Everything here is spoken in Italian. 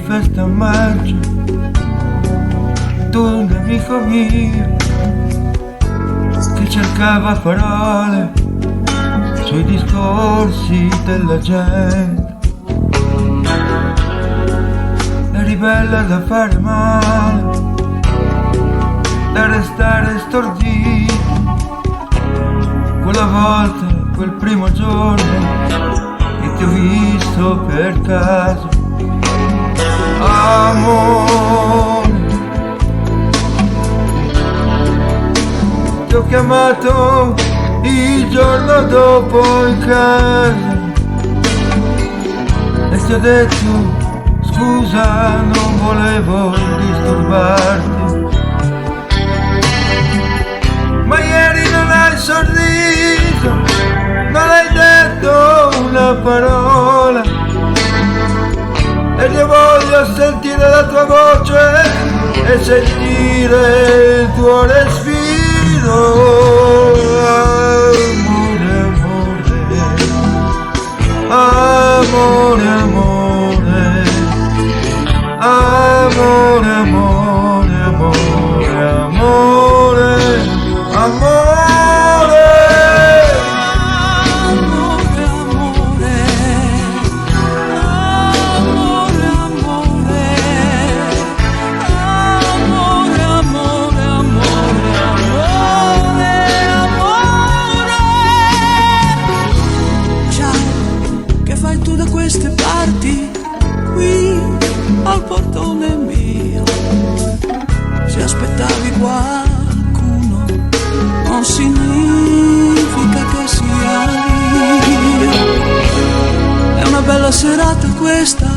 festa a maggio, tu un amico mio che cercava parole sui discorsi della gente. Eri bella da fare male, da restare stordito. Quella volta, quel primo giorno che ti ho visto per caso, amore, ti ho chiamato il giorno dopo in casa e ti ho detto scusa, non volevo disturbarti, ma ieri non hai sorriso, non hai detto una parola e io voglio sentire la tua voce e sentire il tuo respiro. Amore, amore, amore, amore, amore, amore, amore, amore. Queste parti qui al portone mio, se aspettavi qualcuno non significa che sia io. È una bella serata questa,